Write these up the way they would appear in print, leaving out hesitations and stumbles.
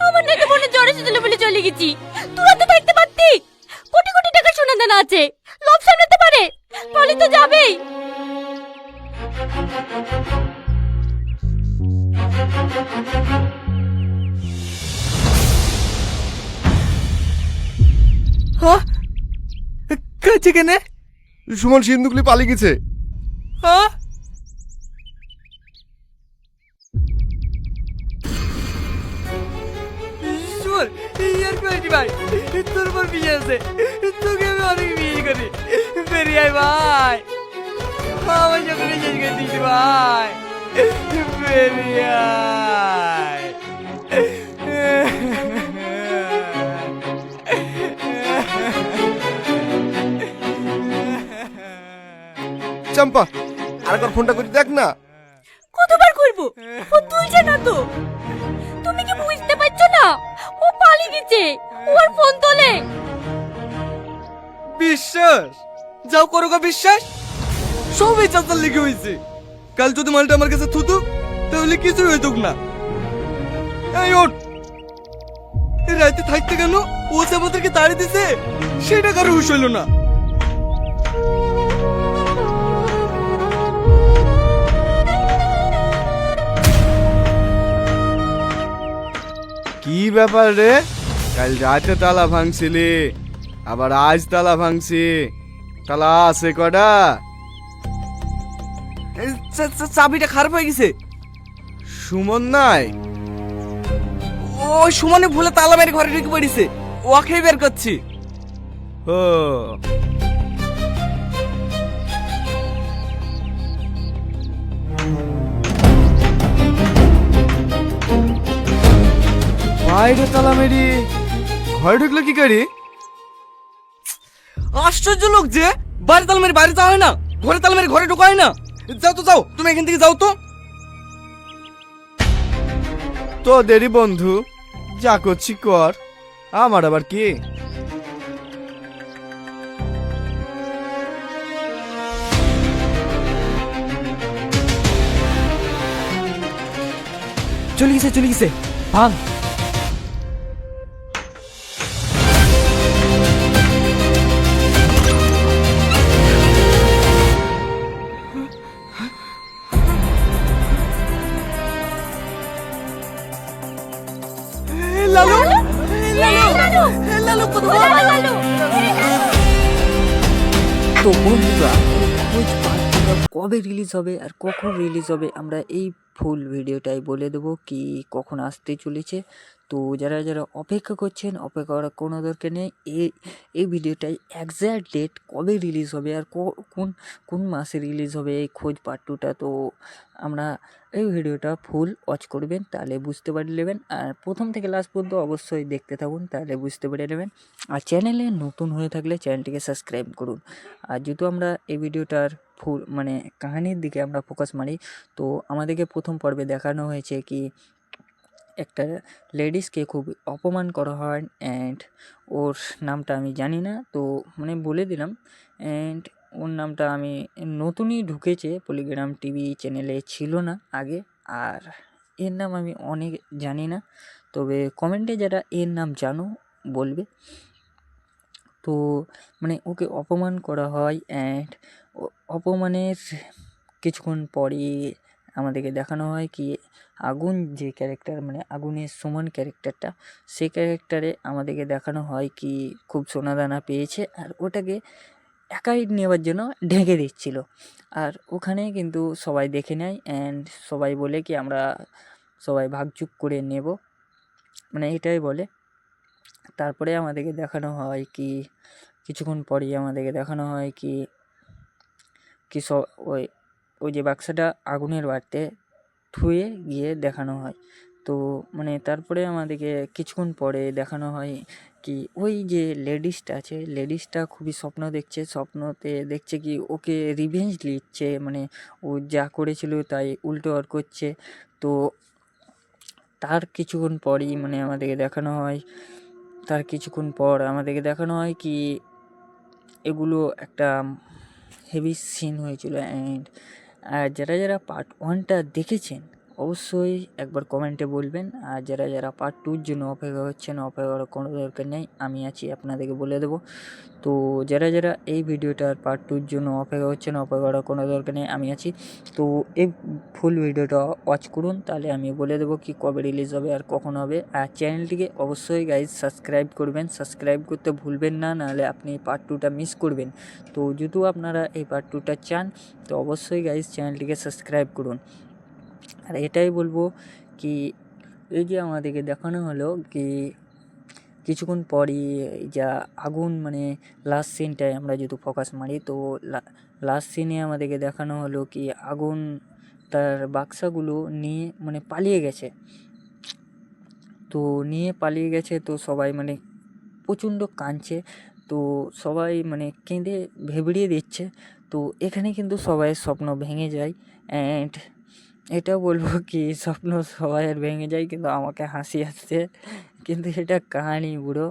আমার নাকি মনে জ্বর এসেছিল বলে চলে গেছি। তোরা তো থাকতে পারতি। কোটি কোটি টাকা সোনা দানা আছে, লোভ সামলাতে পারে, পালি তো যাবেই। হ্যাঁ, কাছে কেনে? সুমন সিন্ধুকলি পালিয়ে গেছে। হ্যাঁ, সুমন, ইয়ার কয়েকটি ভাই, তোর উপর বিয়ে আছে, তোকে আমি অনেক বিয়ে করি। বেরিয়ে আয় ভাই, আমার যখন শেষ করে দিচ্ছি ভাই, বেরিয়ে আয়। চম্পা, আরেকবার ফোনটা করে দেখ না। কতবার করবো, ও তুলছে না তো। তুমি কি বুঝতে পারছো না, ও পালিয়ে গেছে, ওর ফোন তোলে। বিশ্বাস যাও করো গো বিশ্বাস, সবই চাচার লেগে হয়েছে। কাল যদি মালটা আমার কাছে থুতু, তাহলে কিছুই হইতো না। এই ওঠ, এই রাতে থাকতে কেন ও যে আমাদেরকে তাড়ি দিছে, সেটা কারো হুশ হইল না। কি ব্যাপার রে? কাল রাতে তালা ভাঙছিলি, আবার আজ তালা ভাঙছি। তালা আছে কটা? চাবিটা খারাপ হয়ে গেছে। সুমন নাই? ওই সুমনে ভুলে তালা মেরে ঘরে ঢুকে পড়েছে, ওকেই বের করছি। ও, বাইরে তালা মেরি ঘরে ঢুকলো কি করি? আশ্চর্য লোক যে, বাইরে তালা মেরে বাইরে যাওয়া হয় না, ঘরে তালা মেরে ঘরে ঢোকা হয় না। যাও তো যাও, তুমি এখান থেকে যাও তো। তোদেরই বন্ধু, যা করছি কর, আমার আবার কি? চলে গেছে ভাঙ। লালু, লালু, লালু কোথায়? তো বন্ধুরা, খোঁজ পার্টটা কবে রিলিজ হবে আর কখন রিলিজ হবে আমরা এই ফুল ভিডিওটাই বলে দেবো কি কখন আসতে চলেছে। তো যারা যারা অপেক্ষা করছেন, অপেক্ষা করার কোনো দরকার নেই। এই ভিডিওটাই এক্স্যাক্ট ডেট কবে রিলিজ হবে আর কোন কোন মাসে রিলিজ হবে এই খোঁজ পার্ট 2টা। তো আমরা এই ভিডিওটা ফুল ওয়াচ করবেন, তাহলে বুঝতে পারে নেবেন। আর প্রথম থেকে লাস্ট পর্যন্ত অবশ্যই দেখতে থাকুন, তাহলে বুঝতে পেরে নেবেন। আর চ্যানেলে নতুন হয়ে থাকলে চ্যানেলটিকে সাবস্ক্রাইব করুন। আর যেহেতু আমরা এই ভিডিওটার ফুল মানে কাহিনীর দিকে আমরা ফোকাস মারি, তো আমাদেরকে প্রথম পর্বে দেখানো হয়েছে কি একটা লেডিসকে খুব অপমান করা হয়, অ্যান্ড ওর নামটা আমি জানি না, তো মানে বলে দিলাম। অ্যান্ড ওর নামটা আমি নতুনই ঢুকেছে, পলিগ্রাম টিভি চ্যানেলে ছিল না আগে। আর এর নাম আমি অনেক জানি না, তবে কমেন্টে যারা এর নাম জানো বলবে। তো মানে ওকে অপমান করা হয়, অ্যান্ড অপমানের কিছুক্ষণ পরই আমাদেরকে দেখানো হয় কি আগুন যে ক্যারেক্টার, মানে আগুনের সুমন ক্যারেক্টারটা, সেই ক্যারেক্টারে আমাদেরকে দেখানো হয় কি খুব সোনাদানা পেয়েছে আর ওটাকে একাই নেওয়ার জন্য ঢেকে দিচ্ছিল। আর ওখানে কিন্তু সবাই দেখে নেয়, অ্যান্ড সবাই বলে কি আমরা সবাই ভাগযোগ করে নেব, মানে এটাই বলে। তারপরে আমাদেরকে দেখানো হয় কি কিছুক্ষণ পরেই আমাদেরকে দেখানো হয় কি কি ওই ওই যে বাক্সাটা আগুনের বাড়িতে থুয়ে গিয়ে দেখানো হয়। তো মানে তারপরে আমাদেরকে কিছুক্ষণ পরে দেখানো হয় কি ওই যে লেডিসটা আছে, লেডিসটা খুবই স্বপ্ন দেখছে, স্বপ্নতে দেখছে কি ওকে রিভেঞ্জ নিচ্ছে, মানে ও যা করেছিল তাই উল্টো আর করছে। তো তার কিছুক্ষণ পরই মানে আমাদেরকে দেখানো হয়, তার কিছুক্ষণ পর আমাদেরকে দেখানো হয় কি এগুলো একটা হেভি সিন হয়েছিল। অ্যান্ড আর যারা যারা পার্ট 1টা দেখেছেন অবশ্যই একবার কমেন্টে বলবেন। আর যারা যারা পার্ট 2 জন্য অপেক্ষা করছেন, অপেক্ষা করার কোনো দরকার নেই, আমি আছি, আপনাদেরকে বলে দেবো। তো যারা যারা এই ভিডিওটার পার্ট 2 জন্য অপেক্ষা করছেন, অপেক্ষা করার কোনো দরকার নেই, আমি আছি। তো এই ফুল ভিডিওটা ওয়াচ করুন, তাহলে আমি বলে দেবো কি কবে রিলিজ হবে আর কখন হবে। আর চ্যানেলটিকে অবশ্যই গাইজ সাবস্ক্রাইব করবেন, সাবস্ক্রাইব করতে ভুলবেন না, নাহলে আপনি পার্ট 2টা মিস করবেন। তো যেহেতু আপনারা এই পার্ট 2টা চান, তো অবশ্যই গাইজ চ্যানেলটিকে সাবস্ক্রাইব করুন। আর এটাই বলবো কি, এই যে আমাদেরকে দেখানো হলো কি কিছুক্ষণ পরই যা আগুন, মানে লাস্ট সিনটায় আমরা যদি ফোকাস মারি, তো লাস্ট সিনে আমাদেরকে দেখানো হলো কি আগুন তার বাক্সাগুলো নিয়ে মানে পালিয়ে গেছে। তো নিয়ে পালিয়ে গেছে, তো সবাই মানে প্রচণ্ড কাঁদছে। তো সবাই মানে কেঁদে ভেবড়িয়ে দিচ্ছে। তো এখানে কিন্তু সবাইয়ের স্বপ্ন ভেঙে যায়। অ্যান্ড এটাও বলবো কি স্বপ্ন সবাইয়ের ভেঙে যায়, কিন্তু আমাকে হাসি আসছে, কিন্তু এটা কাহিনি বুড়ো,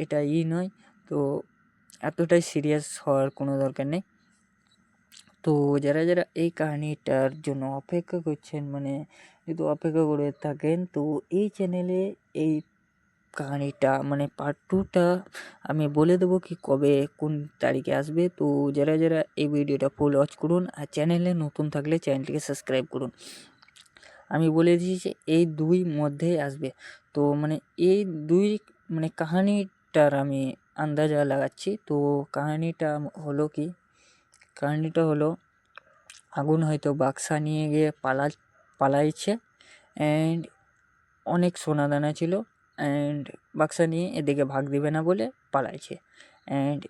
এটা নয়। তো এতটাই সিরিয়াস হওয়ার কোনো দরকার নেই। তো যারা যারা এই কাহিনিটার জন্য অপেক্ষা করছেন, মানে যদি অপেক্ষা করে থাকেন, তো এই চ্যানেলে এই কাহিনিটা মানে পার্ট 2টা আমি বলে দেবো কি কবে কোন তারিখে আসবে। তো যারা যারা এই ভিডিওটা ফুল ওয়াচ করুন, আর চ্যানেলে নতুন থাকলে চ্যানেলটিকে সাবস্ক্রাইব করুন। আমি বলে দিয়েছি যে এই 2 মধ্যেই আসবে। তো মানে এই 2 মানে কাহিনিটার আমি আন্দাজা লাগাচ্ছি। তো কাহিনিটা হলো আগুন হয়তো বাক্সা নিয়ে গিয়ে পালাইছে। অ্যান্ড অনেক সোনাদানা ছিল, অ্যান্ড বাক্সা নিয়ে এদিকে ভাগ দিবে না বলে পালাইছে। অ্যান্ড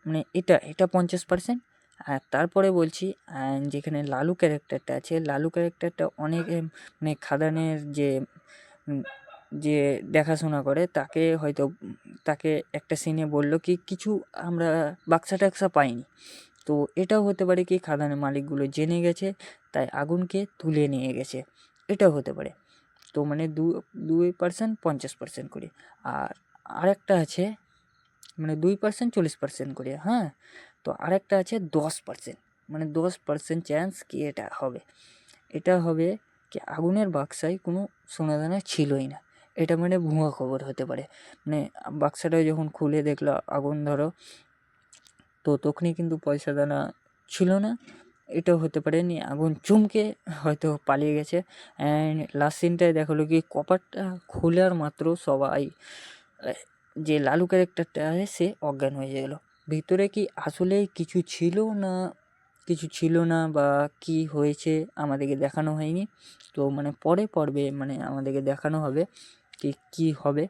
মানে এটা 50%। আর তারপরে বলছি, যেখানে লালু ক্যারেক্টারটা আছে, লালু ক্যারেক্টারটা অনেক মানে খাদানের যে দেখাশোনা করে, তাকে হয়তো তাকে একটা সিনে বললো কি কিছু আমরা বাক্সা টাক্সা পাইনি। তো এটাও হতে পারে কি খাদানের মালিকগুলো জেনে গেছে, তাই আগুনকে তুলে নিয়ে গেছে, এটাও হতে পারে। তো মানে 2% 50% করে। আর আরেকটা আছে মানে 2% 40% করে, হ্যাঁ। তো আরেকটা আছে 10%, মানে 10% চান্স কি এটা হবে কি আগুনের বাক্সায় কোনো সোনাদানা ছিলই না। এটা মানে ভুয়া খবর হতে পারে। মানে বাক্সাটা যখন খুলে দেখলো আগুন ধরো, তো তখনই কিন্তু পয়সা দানা ছিল না, এটাও হতে পারে। আগুন চমকে হয়তো পালিয়ে গেছে। অ্যান্ড লাস্ট সিনটায় দেখালো কি কপারটা খোলার মাত্র সবাই যে লালু ক্যারেক্টারটা আছে সে অজ্ঞান হয়ে গেল। ভিতরে কি আসলে কিছু ছিল না বা কি হয়েছে আমাদেরকে দেখানো হয়নি। তো মানে পরে পর্বে মানে আমাদেরকে দেখানো হবে কি হবে।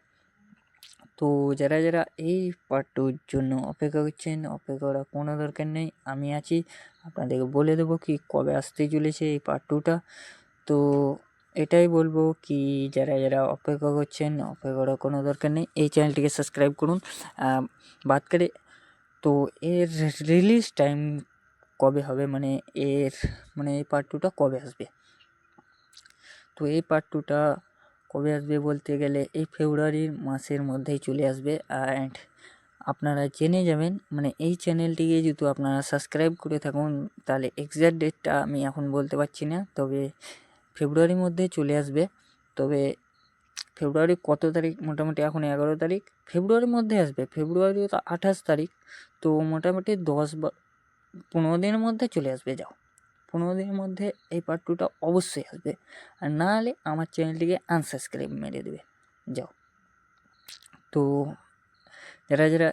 তো যারা যারা এই পার্ট 2-র জন্য অপেক্ষা করছেন, অপেক্ষা করার কোনো দরকার নেই, আমি আছি, আপনাদেরকে বলে দেবো কি কবে আসতে চলেছে এই পার্ট 2টা। তো এটাই বলবো কি যারা যারা অপেক্ষা করছেন, অপেক্ষা করার কোনো দরকার নেই, এই চ্যানেলটিকে সাবস্ক্রাইব করুন। বাদ করে তো এর রিলিজ টাইম কবে হবে, মানে এই পার্ট 2টা কবে আসবে। তো এই পার্ট 2টা কবে আসবে বলতে গেলে এই ফেব্রুয়ারি মাসের মধ্যেই চলে আসবে। অ্যান্ড আপনারা জেনে যাবেন, মানে এই চ্যানেলটিকে যদি আপনারা সাবস্ক্রাইব করে থাকুন, তাহলে এক্স্যাক্ট ডেটটা আমি এখন বলতে পারছি না, তবে ফেব্রুয়ারির মধ্যে চলে আসবে। তবে ফেব্রুয়ারি কত তারিখ, মোটামুটি এখন 11 তারিখ, ফেব্রুয়ারির মধ্যে আসবে। ফেব্রুয়ারি তো 28 তারিখ, তো মোটামুটি 15 দিনের মধ্যে চলে আসবে। 15 দিনের মধ্যে এই পার্ট 2টা অবশ্যই আসবে। আর না হলে আমার চ্যানেলটিকে আনসাবস্ক্রাইব মেরে দেবে। তো যারা যারা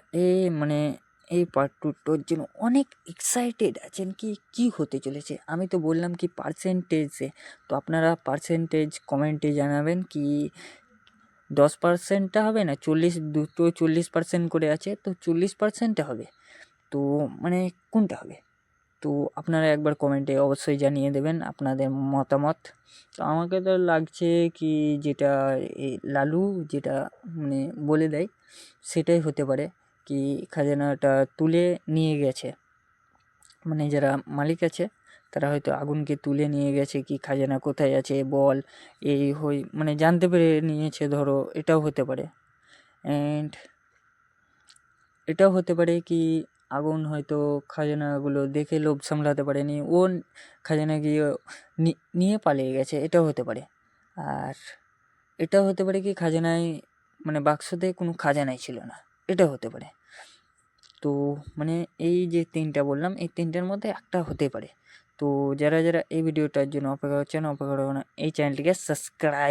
এই পার্ট 2টার জন্য অনেক এক্সাইটেড আছেন কি হতে চলেছে, আমি তো বললাম কি পার্সেন্টেজে, তো আপনারা পার্সেন্টেজ কমেন্টে জানাবেন কি 10%টা হবে না 40% করে আছে, তো 40%টা হবে, তো মানে কোনটা হবে। তো আপনারা একবার কমেন্টে অবশ্যই জানিয়ে দেবেন আপনাদের মতামত। তো আমাকে তো লাগছে কি যেটা এই লালু যেটা মানে বলে দেয় সেটাই হতে পারে, কি খাজানাটা তুলে নিয়ে গেছে, মানে যারা মালিক আছে তারা হয়তো আগুনকে তুলে নিয়ে গেছে, কি খাজানা কোথায় আছে বল, মানে জানতে পেরে নিয়েছে ধরো, এটাও হতে পারে। অ্যান্ড এটাও হতে পারে কি আগুন হয়তো খাজানাগুলো দেখে লোভ সামলাতে পারেনি, ও খাজানা গিয়ে নিয়ে পালিয়ে গেছে, এটাও হতে পারে। আর এটাও হতে পারে কি খাজানায় মানে বাক্সতে কোনো খাজানাই ছিল না, এটাও হতে পারে। তো মানে এই যে তিনটা বললাম, এই তিনটার মধ্যে একটা হতে পারে। তো যারা যারা এই ভিডিওটার জন্য অপেক্ষা করছেন, অপেক্ষা করবেন না, এই চ্যানেলটিকে সাবস্ক্রাইব